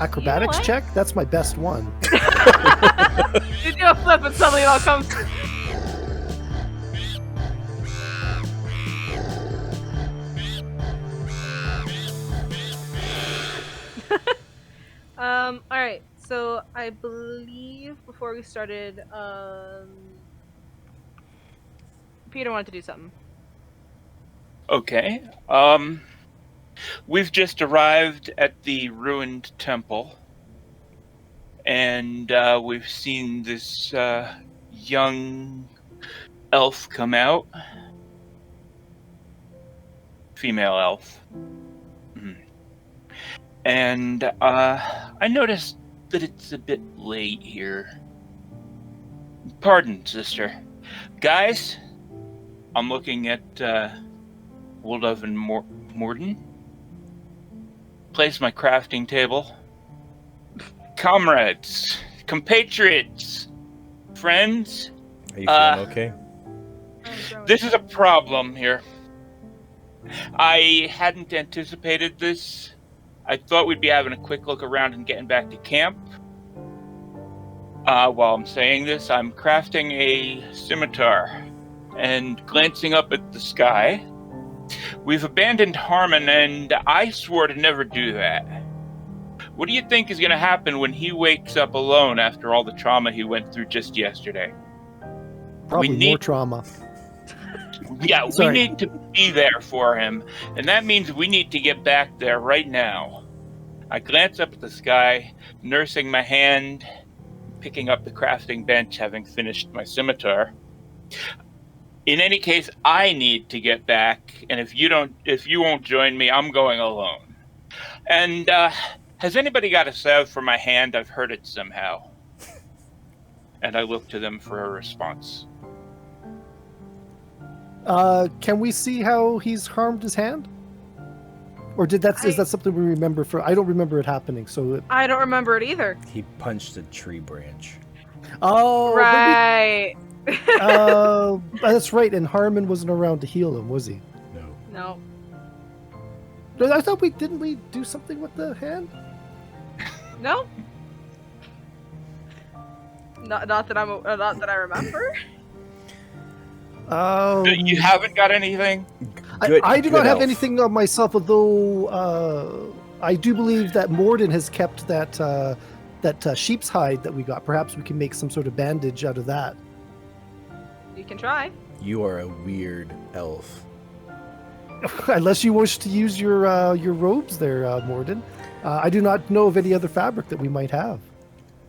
Acrobatics check? That's my best one. You do a flip and suddenly it all comes. Alright, so I believe before we started, Peter wanted to do something. Okay. We've just arrived at the ruined temple. And we've seen this young elf come out. Female elf. And I noticed that it's a bit late here. Pardon, sister. Guys, I'm looking at Woldov and Morden. Place my crafting table. Comrades, compatriots, friends. Are you feeling okay? This is a problem here. I hadn't anticipated this. I thought we'd be having a quick look around and getting back to camp. While I'm saying this, I'm crafting a scimitar and glancing up at the sky. We've abandoned Harmon, and I swore to never do that. What do you think is going to happen when he wakes up alone after all the trauma he went through just yesterday? Probably more trauma. Yeah, we need to be there for him, and that means we need to get back there right now. I glance up at the sky, nursing my hand, picking up the crafting bench, having finished my scimitar. In any case, I need to get back, and if you won't join me, I'm going alone. And has anybody got a salve for my hand? I've heard it somehow. And I look to them for a response. Can we see how he's harmed his hand? Or is that something we remember I don't remember it happening, so... I don't remember it either. He punched a tree branch. Oh! Right! That's right, and Harmon wasn't around to heal him, was he? No. I thought didn't we do something with the hand? No? Not that I remember. You haven't got anything? I do not have anything on myself, although I do believe that Morden has kept that sheep's hide that we got. Perhaps we can make some sort of bandage out of that. You can try. You are a weird elf. Unless you wish to use your robes there, Morden. I do not know of any other fabric that we might have.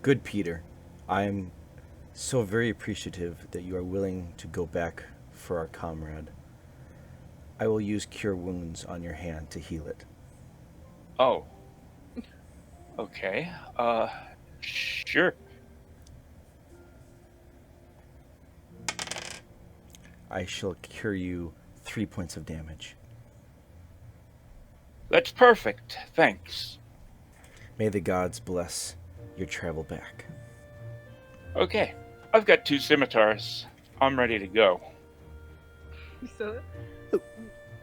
Good, Peter. I am so very appreciative that you are willing to go back for our comrade. I will use Cure Wounds on your hand to heal it. Oh. Okay. Sure. I shall cure you 3 points of damage. That's perfect. Thanks. May the gods bless your travel back. Okay. I've got 2 scimitars. I'm ready to go. So,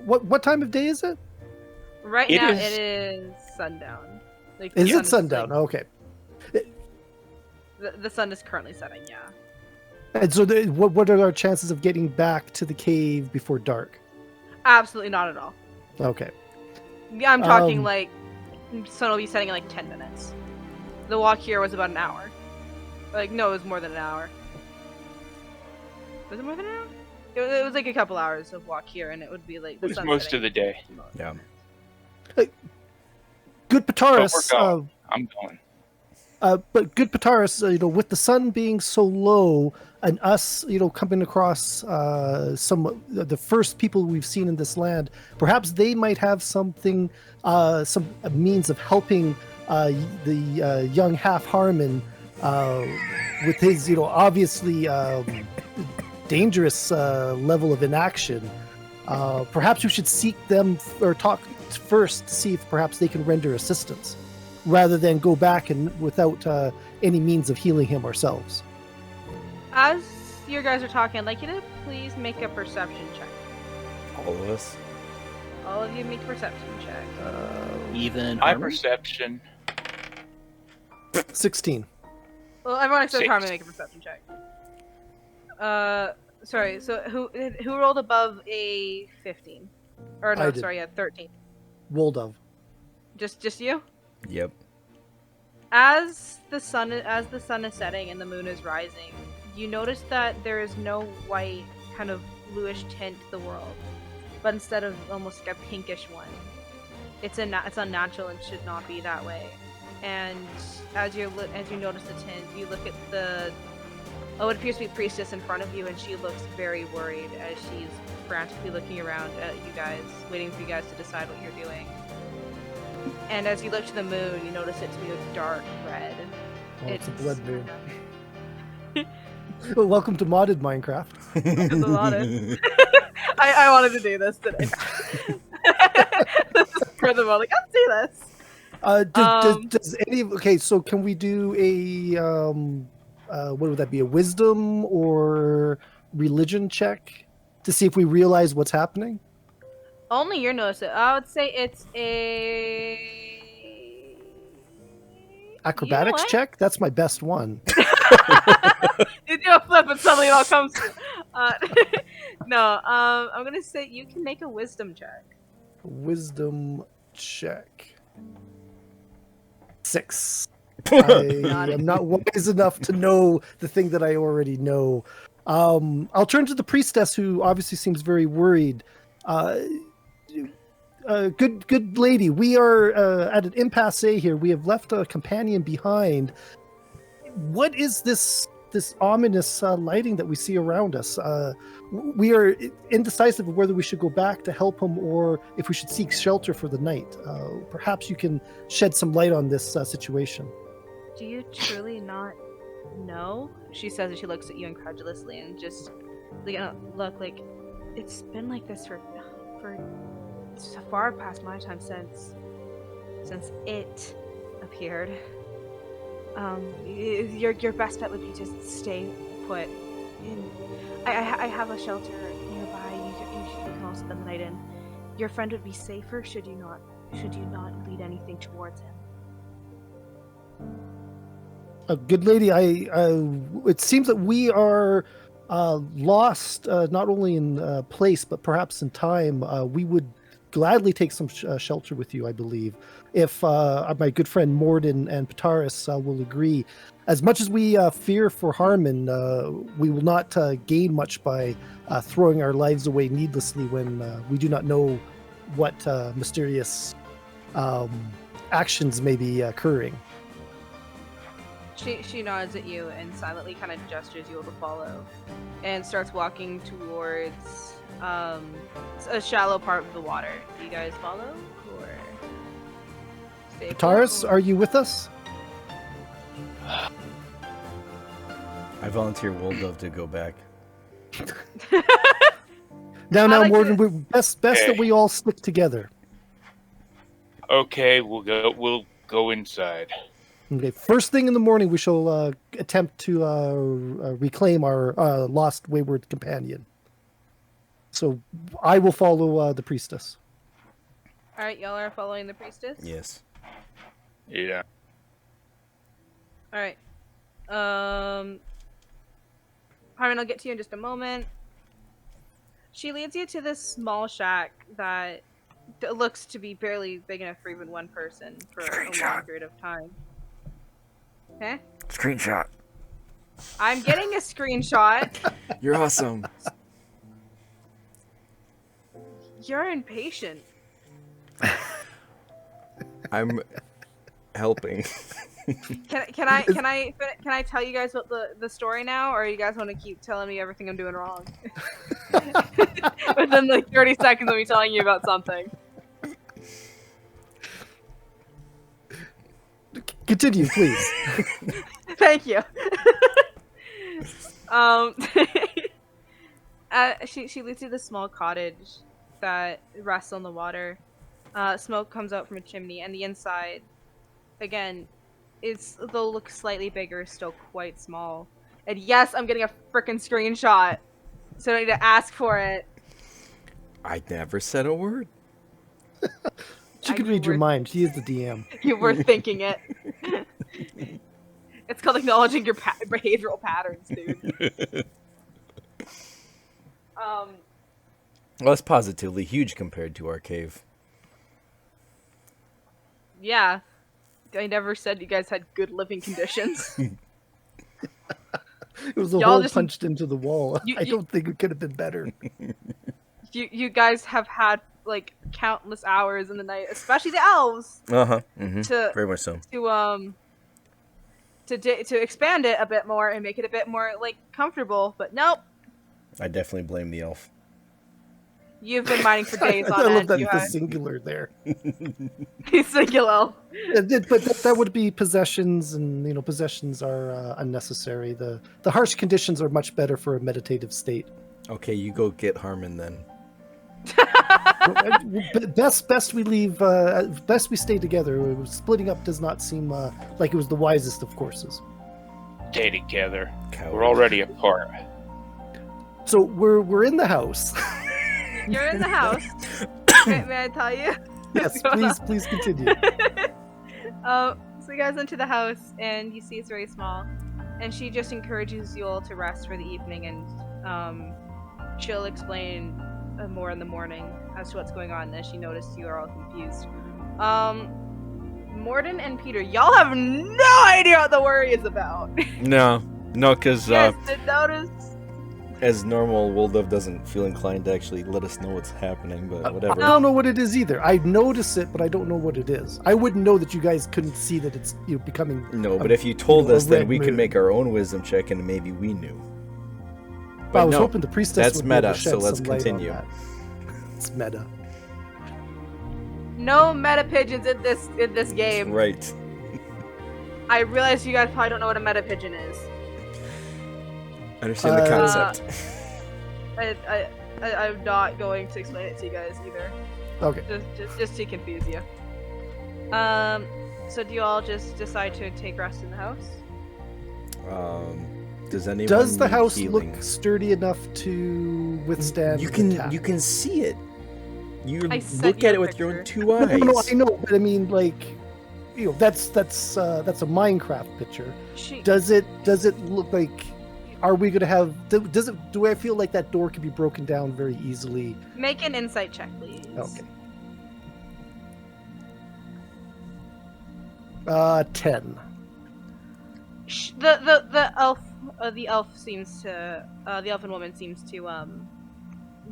what time of day is it? Right now it is sundown. Is it sundown? Okay. The sun is currently setting, yeah. And so what are our chances of getting back to the cave before dark? Absolutely not at all. Okay. Yeah, I'm talking sun will be setting in 10 minutes. The walk here was about an hour. No, it was more than an hour. Was it more than an hour? It was a couple hours of walk here, and it would be the sun most of the day. Yeah. Good Pataris. I'm going. But good Pataris, with the sun being so low, and us, coming across the first people we've seen in this land, perhaps they might have something, some means of helping the young half Harmon with his, obviously dangerous level of inaction. Perhaps we should seek them or talk first to see if perhaps they can render assistance, rather than go back and without any means of healing him ourselves. As you guys are talking, I'd like you to please make a perception check. All of us? All of you make a perception check. Even my Harmon? perception. 16. Well, everyone except Six. Harmon make a perception check. Sorry. So who rolled above a 15? Or no, I did. sorry, yeah, 13. Woldov. Just you? Yep. As the sun is setting and the moon is rising, you notice that there is no white kind of bluish tint to the world, but instead of almost like a pinkish one. It's unnatural and should not be that way. And as you notice the tint, you look at what appears to be priestess in front of you, and she looks very worried as she's frantically looking around at you guys, waiting for you guys to decide what you're doing. And as you look to the moon, you notice it to be a dark red. Oh, it's a blood moon. Well, welcome to modded Minecraft. I wanted to do this today. For the moment, let's do this. Does any? Okay, so can we do a what would that be? A wisdom or religion check to see if we realize what's happening? Only you notice it. I would say it's a Acrobatics check. That's my best one. You do a flip and suddenly it all comes. No. I'm gonna say you can make a wisdom check. Wisdom check. 6. I am not wise enough to know the thing that I already know. I'll turn to the priestess, who obviously seems very worried. Good lady, we are at an impasse here. We have left a companion behind. What is this ominous lighting that we see around us? We are indecisive of whether we should go back to help him or if we should seek shelter for the night. Perhaps you can shed some light on this situation. Do you truly not know? She says as she looks at you incredulously and just look like it's been like this for so far past my time since it appeared. Your best bet would be just stay put. And I have a shelter nearby. You can also spend the night in. Your friend would be safer should you not lead anything towards him. Good lady, it seems that we are lost, not only in place, but perhaps in time. We would gladly take some shelter with you, I believe, if my good friend Morden and Pataris will agree. As much as we fear for Harmon, we will not gain much by throwing our lives away needlessly when we do not know what mysterious actions may be occurring. She nods at you and silently kind of gestures you to follow, and starts walking towards a shallow part of the water. Do you guys follow or stay? Pataris, are you with us? I volunteer Woldov to go back. Now, like Morden, we're best that we all stick together. Okay, we'll go inside. Okay, first thing in the morning, we shall attempt to reclaim our lost wayward companion. So I will follow the priestess. All right, y'all are following the priestess? Yes. Yeah. All right. Harmon, I'll get to you in just a moment. She leads you to this small shack that looks to be barely big enough for even one person for a long period of time. Okay? Screenshot. I'm getting a screenshot. You're awesome. You're impatient. I'm helping. Can I tell you guys what the story now, or you guys want to keep telling me everything I'm doing wrong? Within like 30 seconds of me telling you about something. Continue, please. Thank you. She leads you to this small cottage that rests on the water. Smoke comes out from a chimney, and the inside, again, though looks slightly bigger, is still quite small. And yes, I'm getting a frickin' screenshot, so I don't need to ask for it. I never said a word. She can read your mind. She is the DM. You were thinking it. It's called acknowledging your behavioral patterns, dude. Well, that's positively huge compared to our cave. Yeah. I never said you guys had good living conditions. It was a Y'all hole just- punched into the wall. You- I don't think it could have been better. You guys have had like countless hours in the night, especially the elves, Mm-hmm. to Very much so. to expand it a bit more and make it a bit more like comfortable. But nope, I definitely blame the elf. you've been mining for days I on love end. that You the had singular there. singular. But that would be possessions, and possessions are unnecessary. The harsh conditions are much better for a meditative state. Okay, you go get Harmon then. Best we leave. Best we stay together. Splitting up does not seem like it was the wisest of courses. Stay together. Coward. We're already apart. So we're in the house. You're in the house. May I tell you? Yes, please continue. So you guys enter the house, and you see it's very small. And she just encourages you all to rest for the evening, and she'll explain more in the morning as to what's going on, as she noticed you are all confused. Morden and Peter, y'all have no idea what the worry is about. No, because Yes, notice. as normal, Woldove doesn't feel inclined to actually let us know what's happening, but whatever. I don't know what it is either. I notice it, but I don't know what it is. I wouldn't know that you guys couldn't see that it's becoming. No, but if you told a us, then red we could moon. make our own wisdom check, and maybe we knew. I was no, hoping the priestess that's would be able meta, to shed so let's some light on continue. that. It's meta. No meta pigeons in this game. Right. I realize you guys probably don't know what a meta pigeon is. Understand the concept. I'm not going to explain it to you guys either. Okay. Just to confuse you. So do you all just decide to take rest in the house? Does anyone Does the need house healing? look sturdy enough to withstand? You the can attack? you can see it. You I sent look you at a it with your own picture. 2 eyes. No, I know, but I mean, like, that's a Minecraft picture. Does it look like? Are we gonna have? Do I feel like that door can be broken down very easily? Make an insight check, please. Okay. 10. The elf seems to the elfin woman seems to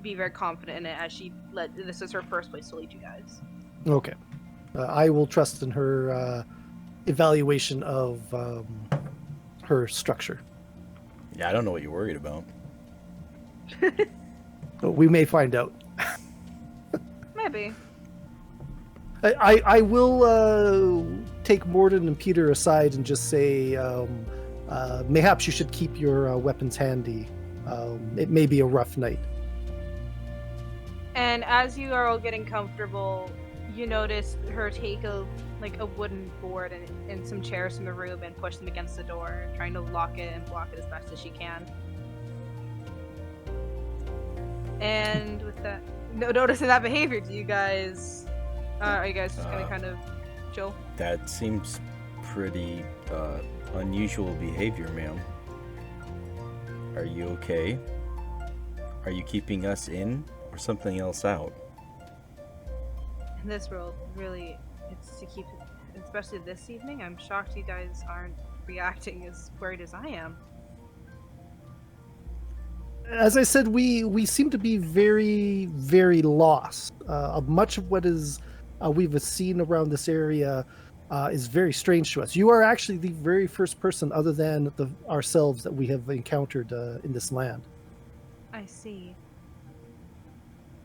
be very confident in it, as this is her first place to lead you guys. Okay. I will trust in her evaluation of her structure. Yeah, I don't know what you're worried about. We may find out. Maybe. I will take Morden and Peter aside and just say, mayhaps you should keep your weapons handy. It may be a rough night. And as you are all getting comfortable, you notice her take a wooden board and some chairs from the room and push them against the door, trying to lock it and block it as best as she can. And with that, noticing that behavior, do you guys are you guys just gonna kind of chill? That seems pretty unusual behavior, ma'am. Are you okay? Are you keeping us in or something else out? In this world, really, it's to keep it, especially this evening. I'm shocked you guys aren't reacting as worried as I am. As I said, we seem to be very, very lost. Much of what is we've seen around this area is very strange to us. You are actually the very first person, other than ourselves, that we have encountered in this land. I see.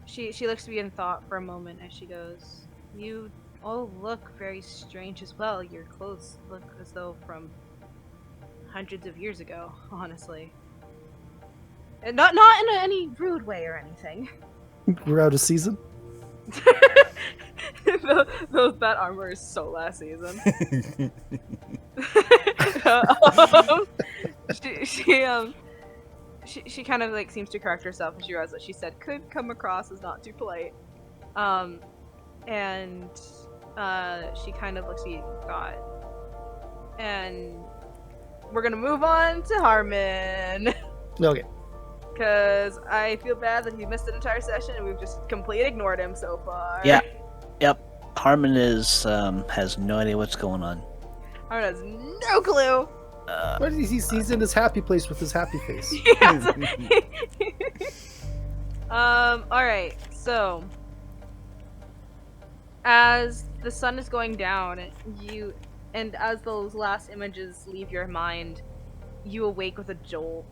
She looks to be in thought for a moment as she goes, "You all look very strange as well. Your clothes look as though from hundreds of years ago, honestly. And not in any rude way or anything." We're out of season. That armor is so last season. She kind of like seems to correct herself, and she realizes that she said could come across as not too polite. And she kind of looks at you, God, and we're gonna move on to Harmon. Okay. Because I feel bad that he missed an entire session and we've just completely ignored him so far. Yeah. Yep. Harmon is has no idea what's going on. Harmon has no clue. What is he's in his happy place with his happy face. Yes. Alright, so as the sun is going down, and as those last images leave your mind, you awake with a jolt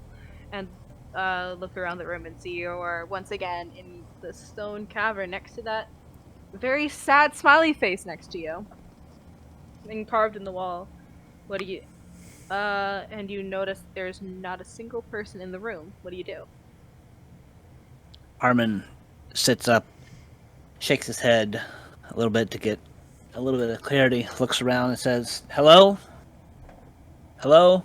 and look around the room and see you are once again in the stone cavern next to that very sad smiley face next to you, being carved in the wall. What do you? And you notice there's not a single person in the room. What do you do? Harmon sits up, shakes his head a little bit to get a little bit of clarity, looks around and says, "Hello? Hello?"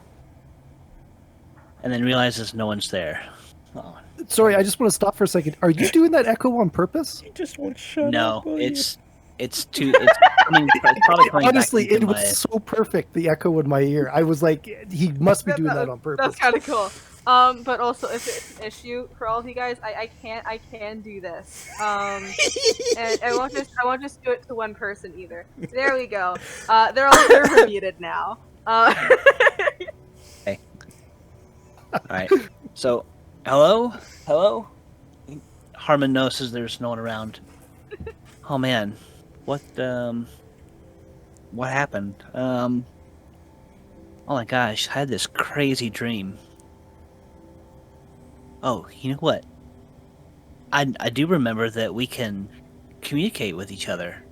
And then realizes no one's there. Oh. Sorry, I just want to stop for a second. Are you doing that echo on purpose? You just won't shut No, up. will you? it's probably coming Honestly, back it into was so perfect, the echo in my ear. I was like, he must be doing that on purpose. That's kind of cool. But also, if it's an issue for all of you guys, I can do this. And I won't just do it to one person either. There we go. They're all muted now. Okay. Alright. So, hello? Hello? Harmon notices there's no one around. Oh man. What happened? Oh my gosh, I had this crazy dream. Oh, you know what? I do remember that we can communicate with each other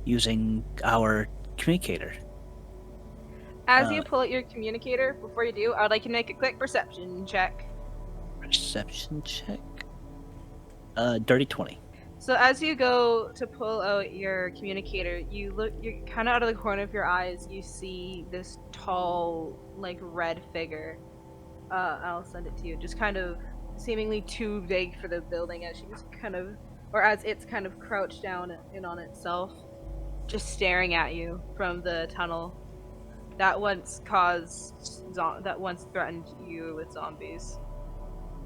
using our communicator. As you pull out your communicator, before you do, I would like you to make a quick perception check. Perception check. Dirty 20. So as you go to pull out your communicator, you're kind of out of the corner of your eyes, you see this tall, like, red figure. I'll send it to you. Just kind of seemingly too big for the building as she's kind of, or as it's kind of crouched down in on itself, just staring at you from the tunnel that once threatened you with zombies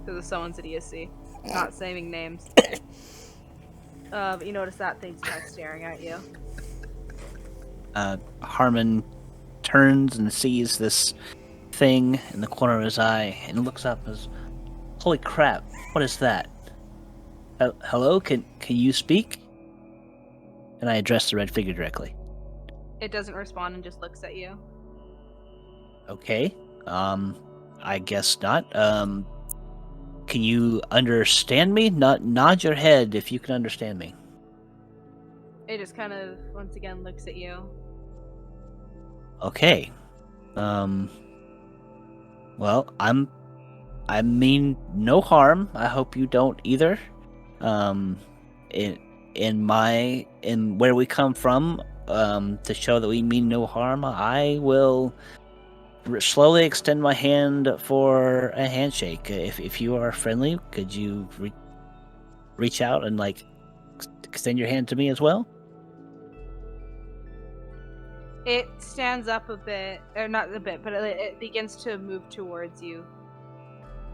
because of someone's idiocy. Not naming names. But you notice that thing's kind of staring at you. Harmon turns and sees this thing in the corner of his eye and looks up and says, "Holy crap, what is that? Hello, can you speak?" And I address the red figure directly. It doesn't respond and just looks at you. Okay, I guess not. Can you understand me? Nod your head if you can understand me. It just kind of, once again, looks at you. Okay. Well, I mean no harm. I hope you don't either. In where we come from, to show that we mean no harm, I will slowly extend my hand for a handshake. If you are friendly, could you reach out and like extend your hand to me as well? It stands up a bit, or not a bit, but it begins to move towards you.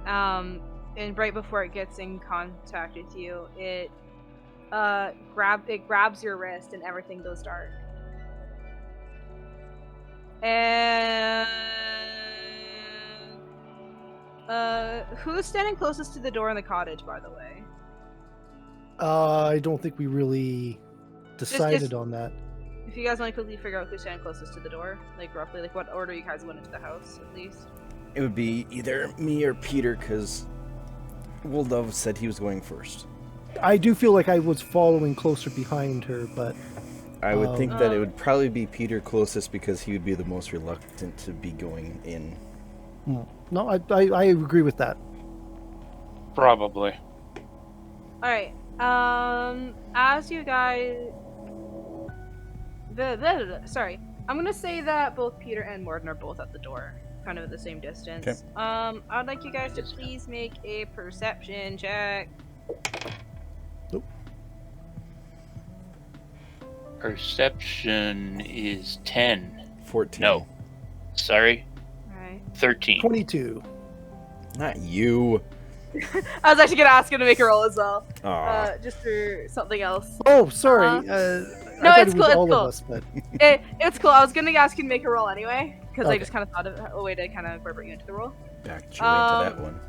And right before it gets in contact with you, it grabs your wrist and everything goes dark. And who's standing closest to the door in the cottage, by the way? I don't think we really decided on that. If you guys want to quickly figure out who's standing closest to the door, like roughly, like what order you guys went into the house, at least. It would be either me or Peter, because Woldove said he was going first. I do feel like I was following closer behind her, but I would think that it would probably be Peter closest because he would be the most reluctant to be going in. no, I agree with that. Probably. Alright, as you guys... Sorry. I'm gonna say that both Peter and Morden are both at the door, kind of at the same distance. Okay. I'd like you guys to please make a perception check. Nope. Perception is 10. 14. No. Sorry. Alright. anyway? 13. 22. Not you. I was actually gonna ask him to make a roll as well, Aw. just for something else. Oh, sorry. Uh, I no, thought it's it was cool, it's all cool. of us, but It's cool. I was gonna ask you to make a roll anyway, because I Okay. just kind of thought of a way to kind of incorporate you into the roll. Backed your way into that one.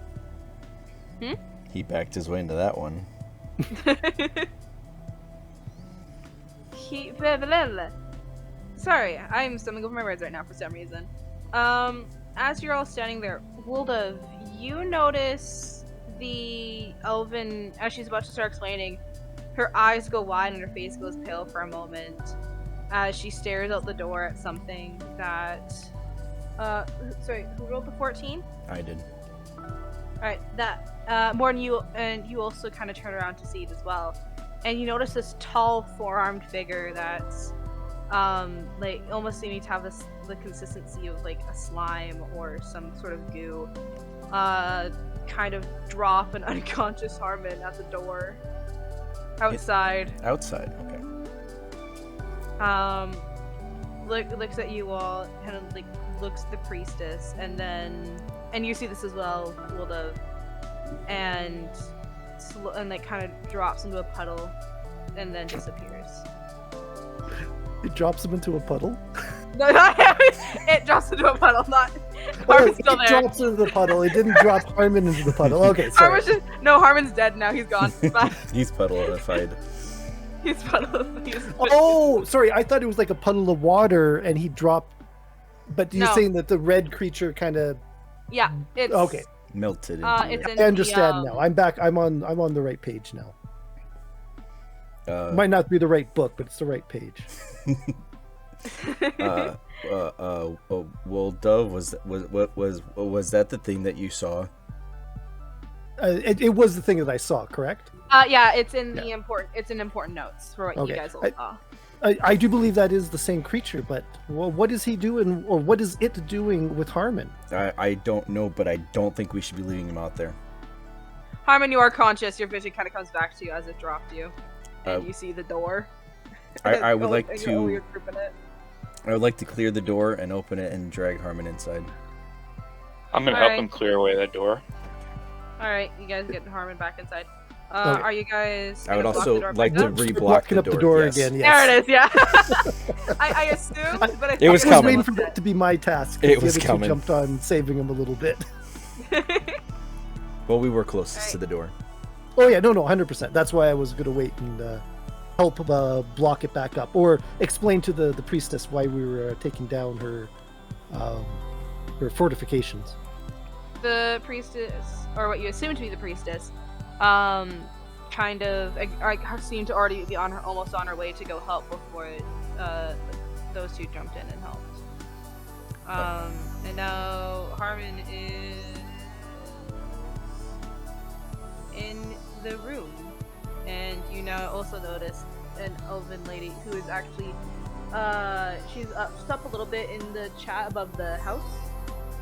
Hmm? He backed his way into that one. Sorry, I'm stumbling over my words right now for some reason. As you're all standing there, Wolda, you notice the elven, as she's about to start explaining, her eyes go wide and her face goes pale for a moment as she stares out the door at something that. Sorry, who rolled the 14? I did. Alright, that, more than you, and you also kind of turn around to see it as well. And you notice this tall, four-armed figure that's, like, almost seeming to have the consistency of, like, a slime or some sort of goo, kind of drop an unconscious Harmon at the door. Outside. Outside, okay. Looks at you all, kind of, like, looks at the priestess, and then, and you see this as well, Wilda, and like kind of drops into a puddle, and then disappears. it drops him into a puddle. No, it drops into a puddle, not Harmon's still it there. drops into the puddle. It didn't drop Harmon into the puddle. Okay, sorry. Harmon's dead now. He's gone. Bye. He's puddleified. He's puddle. Oh, sorry. I thought it was like a puddle of water, and he dropped. But you're No. saying that the red creature kind of. Yeah, it's Okay, Melted into it's in I understand the, now. I'm back. I'm on the right page now. it. Might not be the right book, but it's the right page. Well, Dove, was that the thing that you saw? It was the thing that I saw, correct? yeah, it's in the important. It's in important notes for what Okay. you guys all saw. I do believe that is the same creature, but what is he doing, or what is it doing with Harmon? I don't know, but I don't think we should be leaving him out there. Harmon, you are conscious. Your vision kind of comes back to you as it dropped you, and Uh, you see the door. I would Oh, like and to. you're grouping it. I would like to clear the door and open it and drag Harmon inside. I'm gonna help Alright. him clear away that door. All right, you guys get Harmon back inside. Okay. Are you guys? I would gonna block also the door like back to up? re-block Blocking the up door. the door yes. again. There Yes. it is. Yeah. I assumed, but I It was I was coming. waiting for that to be my task. 'cause It the was other two coming. Jumped on saving him a little bit. Well, we were closest Alright. to the door. Oh yeah, no, 100%. That's why I was gonna wait and help block it back up, or explain to the priestess why we were taking down her fortifications. The priestess, or what you assume to be the priestess, kind of seemed to already be almost on her way to go help before those two jumped in and helped. And now Harmon is in the room, and you now also notice an elven lady who is actually she's up a little bit in the chat above the house,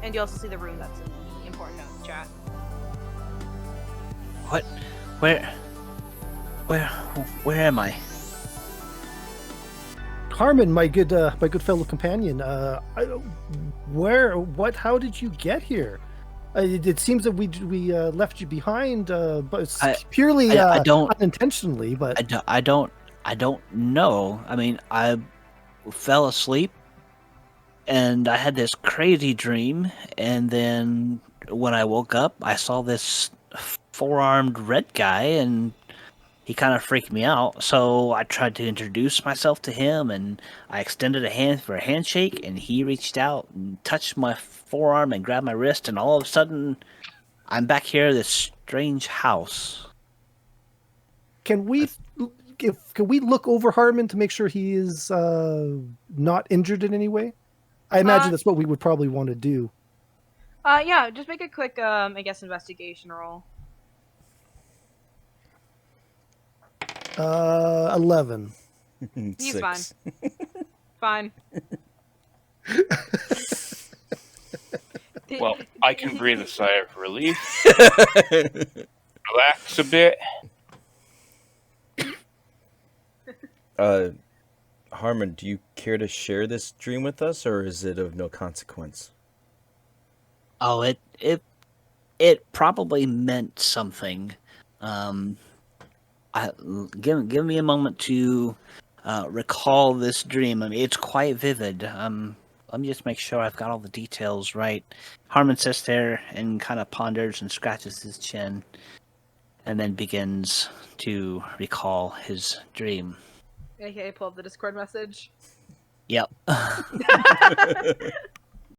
and you also see the room that's in the important notes chat. What? Where am I? Harmon, my good fellow companion. How did you get here? It seems that we left you behind, but it's purely I don't- unintentionally. But I don't know. I mean, I fell asleep and I had this crazy dream, and then when I woke up, I saw this four-armed red guy, and he kind of freaked me out. So I tried to introduce myself to him, and I extended a hand for a handshake, and he reached out and touched my forearm and grabbed my wrist, and all of a sudden, I'm back here at this strange house. can we look over Harmon to make sure he is not injured in any way? I imagine that's what we would probably want to do. Yeah, just make a quick, I guess, investigation roll. 11. He's 6. Fine. Well, I can breathe a sigh of relief, relax a bit. Harmon, do you care to share this dream with us, or is it of no consequence? Oh, it probably meant something. Give me a moment to recall this dream. I mean, it's quite vivid. Let me just make sure I've got all the details right. Harmon sits there and kind of ponders and scratches his chin, and then begins to recall his dream. AKA pull up the Discord message. Yep.